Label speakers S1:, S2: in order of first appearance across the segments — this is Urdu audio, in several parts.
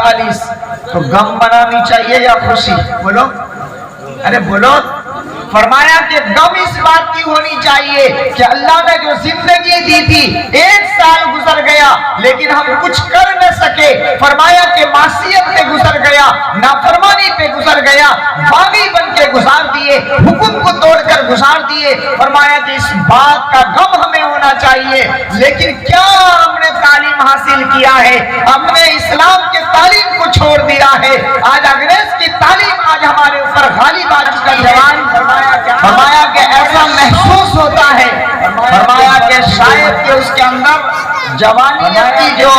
S1: 45 تو غم منانی چاہیے یا خوشی؟ بولو، ارے بولو۔ فرمایا کہ غم اس بات کی ہونی چاہیے کہ اللہ نے جو زندگی دی تھی 1 سال گزر گیا لیکن ہم کچھ کر نہ سکے، فرمایا کہ معصیت پہ گزر گیا، نافرمانی پہ گزر گیا، باغی بن کے گزار دیے، حکم کو توڑ کر گزار دیے۔ فرمایا کہ اس بات کا غم ہمیں ہونا چاہیے، لیکن کیا ہم نے تعلیم حاصل کیا ہے؟ ہم نے اسلام کے تعلیم کو چھوڑ دیا ہے، آج انگریز کی تعلیم آج ہمارے اوپر غالب آج کا جوان۔ فرمایا کہ ایسا محسوس ہوتا ہے، فرمایا کہ شاید کہ اس کے اندر جوانیت کی جو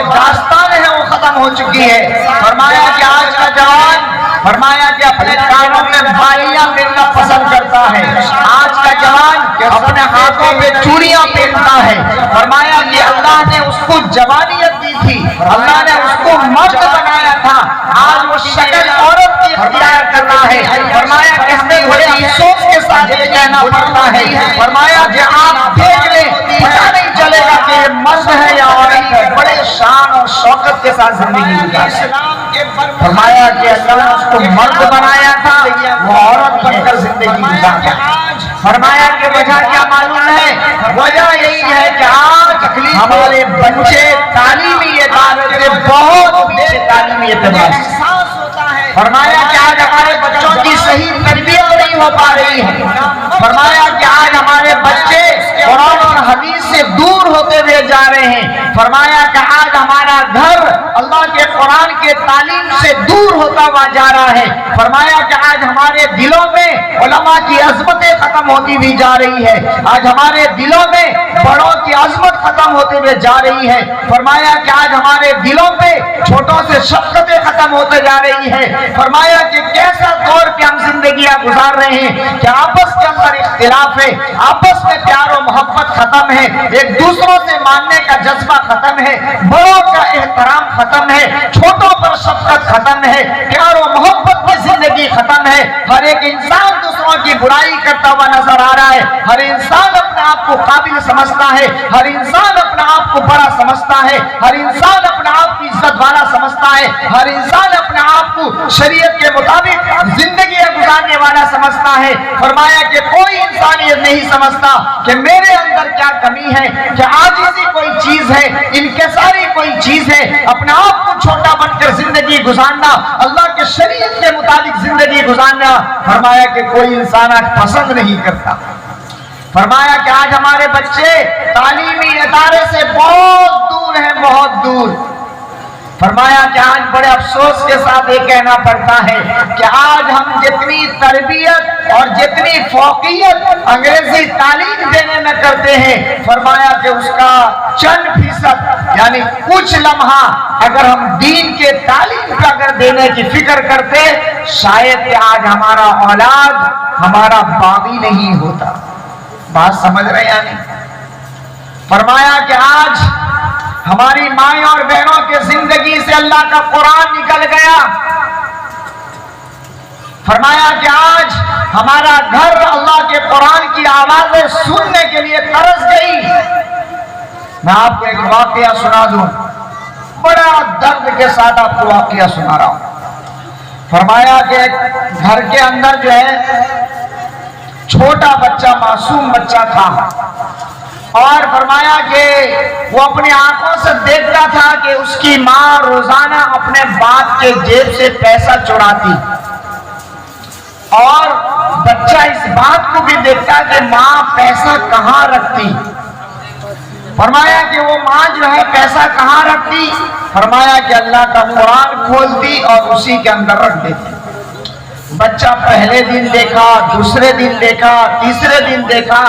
S1: داستان ہے وہ ختم ہو چکی ہے۔ فرمایا کہ آج کا جوان، فرمایا کہ اپنے کانوں میں بالیاں پہننا پسند کرتا ہے، آج کا جوان اپنے ہاتھوں میں چوڑیاں پہنتا ہے۔ فرمایا کہ اللہ نے اس کو جوانیت دی تھی، اللہ نے اس کو مرد بنایا تھا، آج وہ شکل عورت کی اختیار کر رہا ہے۔ فرمایا کہ ہمیں بڑے افسوس کے ساتھ یہ کہنا پڑتا ہے، فرمایا کہ آپ دیکھ لیں پتہ نہیں چلے گا کہ یہ مرد ہے یا عورت ہے، بڑے شان اور شوکت کے ساتھ زندگی گزارتا ہے۔ فرمایا کہ اللہ نے اس کو مرد بنایا تھا، وہ عورت بن کر زندگی گزارتا ہے۔ فرمایا کہ وجہ کیا معلوم ہے؟ وجہ یہی ہے کہ آج ہمارے بچے تعلیمی اعتبار سے بہت پیچھے تعلیمی اعتبار سے۔ فرمایا کہ آج ہمارے بچوں کی صحیح تربیت نہیں ہو پا رہی ہے، فرمایا کہ آج ہمارے بچے قرآن اور حدیث سے دور ہوتے ہوئے جا رہے ہیں، فرمایا کہ آج ہمارا گھر اللہ کے قرآن کے تعلیم سے دور ہوتا ہوا جا رہا ہے، فرمایا کہ آج ہمارے دلوں میں علماء کی عظمتیں ختم ہوتی ہوئی جا رہی ہے، آج ہمارے دلوں میں بڑوں کی عظمت ختم ہوتے ہوئے جا رہی ہے، فرمایا کہ آج ہمارے دلوں پہ چھوٹوں سے شفقتیں ختم ہوتے جا رہی ہے۔ فرمایا کہ کیسا دور پہ ہم زندگیاں گزار رہے ہیں کہ آپس کے اندر اختلاف ہے، آپس میں پیار و محبت ختم ہے، ایک دوسروں سے ماننے کا جذبہ ختم ہے، بڑوں کا احترام ختم ہے، چھوٹوں پر شفقت ختم ہے، پیار و محبت کی زندگی ختم ہے، ہر ایک انسان دوسروں کی برائی کرتا ہوا نظر آ رہا ہے، ہر انسان اپنے آپ کو قابل سمجھتا ہے، ہر انسان اپنے آپ کو بڑا سمجھتا ہے، ہر انسان اپنے آپ کو عزت والا سمجھتا ہے، ہر انسان اپنے آپ کو شریعت کے مطابق زندگی گزارنے والا سمجھتا ہے۔ فرمایا کہ کوئی انسان یہ نہیں سمجھتا کہ میرے اندر کیا کمی ہے، کہ عاجزی کوئی چیز ہے، انکساری کوئی چیز ہے، اپنے آپ کو چھوٹا بن کر زندگی گزارنا، اللہ کے شریعت کے مطابق زندگی گزارنا، فرمایا کہ کوئی انسان آج پسند نہیں کرتا۔ فرمایا کہ آج ہمارے بچے تعلیمی ادارے سے بہت دور ہیں، بہت دور۔ فرمایا کہ آج بڑے افسوس کے ساتھ یہ کہنا پڑتا ہے کہ آج ہم جتنی تربیت اور جتنی فوقیت انگریزی تعلیم دینے میں کرتے ہیں، فرمایا کہ اس کا چند فیصد یعنی کچھ لمحہ اگر ہم دین کے تعلیم کا اگر دینے کی فکر کرتے، شاید کہ آج ہمارا اولاد ہمارا باغی نہیں ہوتا۔ بات سمجھ رہے ہیں یعنی؟ فرمایا کہ آج ہماری مائیں اور بہنوں کے زندگی سے اللہ کا قرآن نکل گیا، فرمایا کہ آج ہمارا گھر اللہ کے قرآن کی آوازیں سننے کے لیے ترس گئی۔ میں آپ کو ایک واقعہ سنا دوں، بڑا درد کے ساتھ آپ کو واقعہ سنا رہا ہوں۔ فرمایا کہ گھر کے اندر جو ہے چھوٹا بچہ، معصوم بچہ تھا، اور فرمایا کہ وہ اپنی آنکھوں سے دیکھتا تھا کہ اس کی ماں روزانہ اپنے باپ کے جیب سے پیسہ چراتی، اور بچہ اس بات کو بھی دیکھتا کہ ماں پیسہ کہاں رکھتی۔ فرمایا کہ وہ ماں جو ہے پیسہ کہاں رکھتی، فرمایا کہ اللہ کا قرآن کھولتی اور اسی کے اندر رکھ دیتی۔ بچہ پہلے دن دیکھا، دوسرے دن دیکھا، تیسرے دن دیکھا،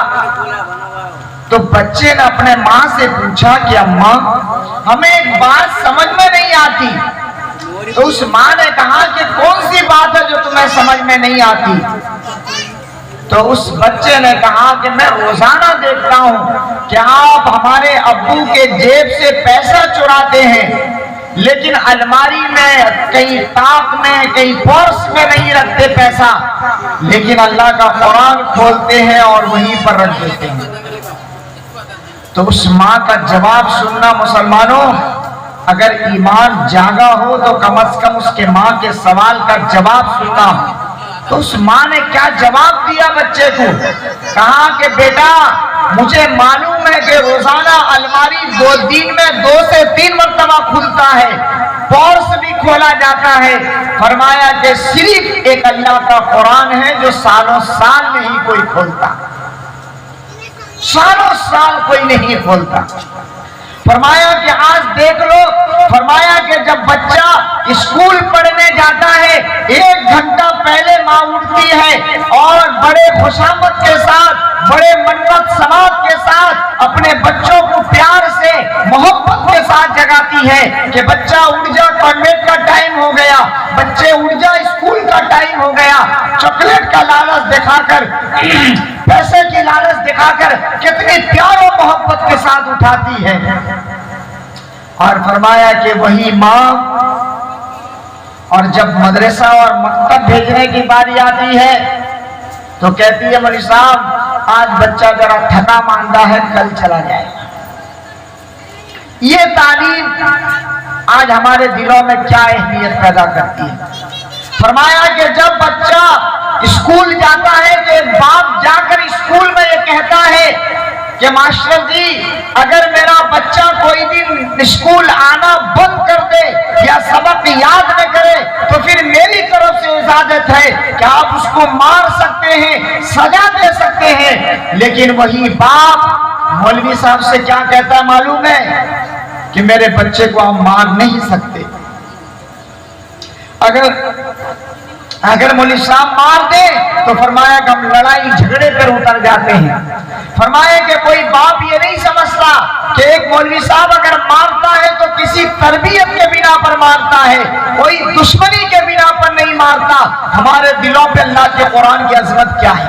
S1: تو بچے نے اپنے ماں سے پوچھا کہ اماں ہمیں ایک بات سمجھ میں نہیں آتی۔ تو اس ماں نے کہا کہ کون سی بات ہے جو تمہیں سمجھ میں نہیں آتی؟ تو اس بچے نے کہا کہ میں روزانہ دیکھتا ہوں کہ آپ ہمارے ابو کے جیب سے پیسہ چراتے ہیں، لیکن الماری میں، کہیں تاک میں، کہیں پرس میں نہیں رکھتے پیسہ، لیکن اللہ کا قرآن کھولتے ہیں اور وہیں پر رکھ دیتے ہیں۔ تو اس ماں کا جواب سننا مسلمانوں، اگر ایمان جاگا ہو تو کم از کم اس کے ماں کے سوال کا جواب سننا ہو. تو اس ماں نے کیا جواب دیا بچے کو؟ کہا کہ بیٹا مجھے معلوم ہے کہ روزانہ الماری 2 دن میں 2 سے 3 مرتبہ کھلتا ہے، پورس بھی کھولا جاتا ہے. فرمایا کہ صرف ایک اللہ کا قرآن ہے جو سالوں سال نہیں کوئی کھولتا، سالوں سال کوئی نہیں کھولتا. فرمایا کہ آج دیکھ لو، فرمایا کہ جب بچہ اسکول پڑھنے جاتا ہے 1 گھنٹہ پہلے ماں اٹھتی ہے اور بڑے خوشامد کے ساتھ، بڑے منت سماعت کے ساتھ اپنے بچوں کو پیار سے محبت کے ساتھ جگاتی ہے کہ بچہ اٹھ جا، کانوینٹ کا ٹائم ہو گیا، بچے اٹھ جا، اسکول کا ٹائم ہو گیا. چاکلیٹ کا لالچ دکھا کر، پیسے کی لالچ دکھا کر کتنی پیار و محبت کے ساتھ اٹھاتی ہے. اور فرمایا کہ وہی ماں اور جب مدرسہ اور مکتب بھیجنے کی باری آتی ہے تو کہتی ہے مولوی صاحب آج بچہ ذرا تھکا ماندہ ہے، کل چلا جائے گا. یہ تعلیم آج ہمارے دلوں میں کیا اہمیت پیدا کرتی ہے. فرمایا کہ جب بچہ اسکول جاتا ہے تو ایک باپ جا کر اسکول میں یہ کہتا ہے کہ ماسٹر جی اگر میرا بچہ کوئی دن اسکول آنا بند کر دے یا سبق یاد نہ کرے تو پھر میری طرف سے اجازت ہے کہ آپ اس کو مار سکتے ہیں، سزا دے سکتے ہیں. لیکن وہی باپ مولوی صاحب سے کیا کہتا ہے معلوم ہے؟ کہ میرے بچے کو آپ مار نہیں سکتے. اگر مولوی صاحب مار دے تو فرمایا کہ ہم لڑائی جھگڑے پر اتر جاتے ہیں. فرمایا کہ کوئی باپ یہ نہیں سمجھتا کہ ایک مولوی صاحب اگر مارتا ہے تو کسی تربیت کے بنا پر مارتا ہے، کوئی دشمنی کے بنا پر نہیں مارتا. ہمارے دلوں پہ اللہ کے قرآن کی عظمت کیا ہے.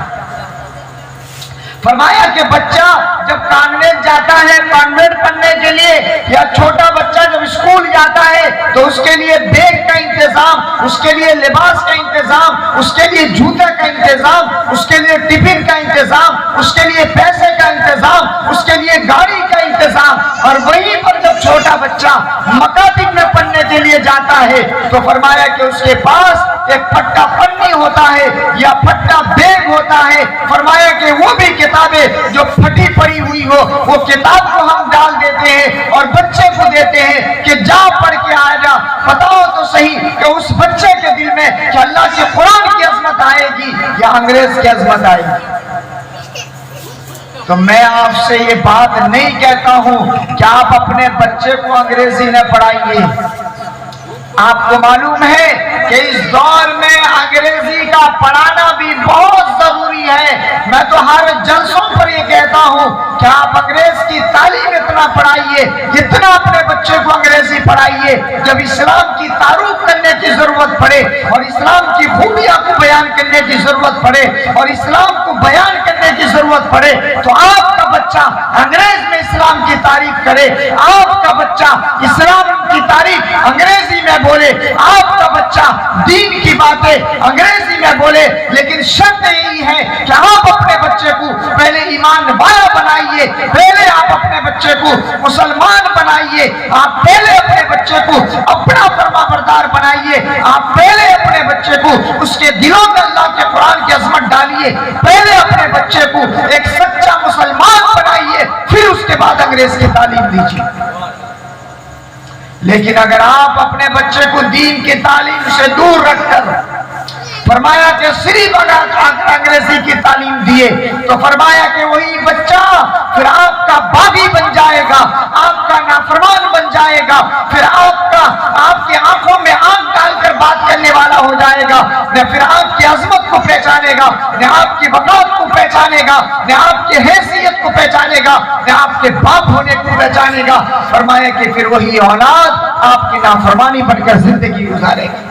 S1: فرمایا کہ بچہ جب کانوینٹ جاتا ہے کانوینٹ پڑھنے کے لیے، یا چھوٹا بچہ جب اسکول جاتا ہے تو اس کے لیے بیگ کا انتظام، اس کے لیے لباس کا انتظام، اس کے لیے جوتے کا انتظام، اس کے لیے ٹفن کا انتظام، اس کے لیے پیسے کا انتظام، اس کے لیے گاڑی کا انتظام. اور وہیں پر جب چھوٹا بچہ مکاتب میں پڑھنے کے لیے جاتا ہے تو فرمایا کہ اس کے پاس ایک پھٹا پنی ہوتا ہے یا پھٹا بیگ ہوتا ہے. فرمایا کہ وہ بھی کتابیں جو پھٹی پڑی ہوئی ہو وہ کتاب کو ہم ڈال دیتے ہیں اور بچے کو دیتے ہیں کہ جا پڑھ کے آ جا. بتاؤ تو صحیح کہ اس بچے کے دل میں کہ اللہ کے قرآن کی عظمت آئے گی یا انگریز کی عظمت آئے گی؟ تو میں آپ سے یہ بات نہیں کہتا ہوں کہ آپ اپنے بچے کو انگریزی نہ پڑھائیے. آپ کو معلوم ہے کہ اس دور میں انگریزی کا پڑھانا بھی بہت ضروری ہے. میں تو ہر جلسوں پر یہ کہتا ہوں کہ آپ انگریز کی تعلیم اتنا پڑھائیے، اتنا اپنے بچے کو انگریزی پڑھائیے. جب اسلام کی تعارف کرنے کی ضرورت پڑے اور اسلام کی خوبیاں کو بیان کرنے کی ضرورت پڑے اور اسلام کو بیان کرنے کی ضرورت پڑے تو آپ کا بچہ انگریز میں اسلام کی تعریف کرے، آپ کا بچہ اسلام کی تعریف انگریزی میں بولے، آپ کا بچہ دین کی باتیں انگریزی میں بولے. لیکن شرط یہی ہے کہ آپ اپنے بچے کو پہلے ایمان والا بنائیے، پہلے آپ اپنے بچے کو مسلمان بنائیے، آپ پہلے اپنے بچے کو اپنا فرما بردار بنائیے، آپ پہلے اپنے بچے کو اس کے دلوں میں اللہ کے قرآن کی عظمت ڈالیے، پہلے اپنے بچے کو ایک سچا مسلمان بنائیے، پھر اس کے بعد انگریز کی تعلیم دیجیے. لیکن اگر آپ اپنے بچے کو دین کی تعلیم سے دور رکھ کر فرمایا کہ صرف اگر انگریزی کی تعلیم دیے تو فرمایا کہ وہی بچہ پھر آپ کا باغی بن جائے گا، آپ کا نافرمان بن جائے گا، پھر آپ کی آنکھوں میں آنکھ ڈال کر بات کرنے والا ہو جائے گا، نہ پھر آپ کی عظمت کو پہچانے گا، نہ آپ کی وقار کو پہچانے گا، نہ آپ کی حیثیت کو پہچانے گا، نہ آپ کے باپ ہونے کو پہچانے گا. فرمایا کہ پھر وہی اولاد آپ کی نافرمانی بن کر زندگی گزارے گی.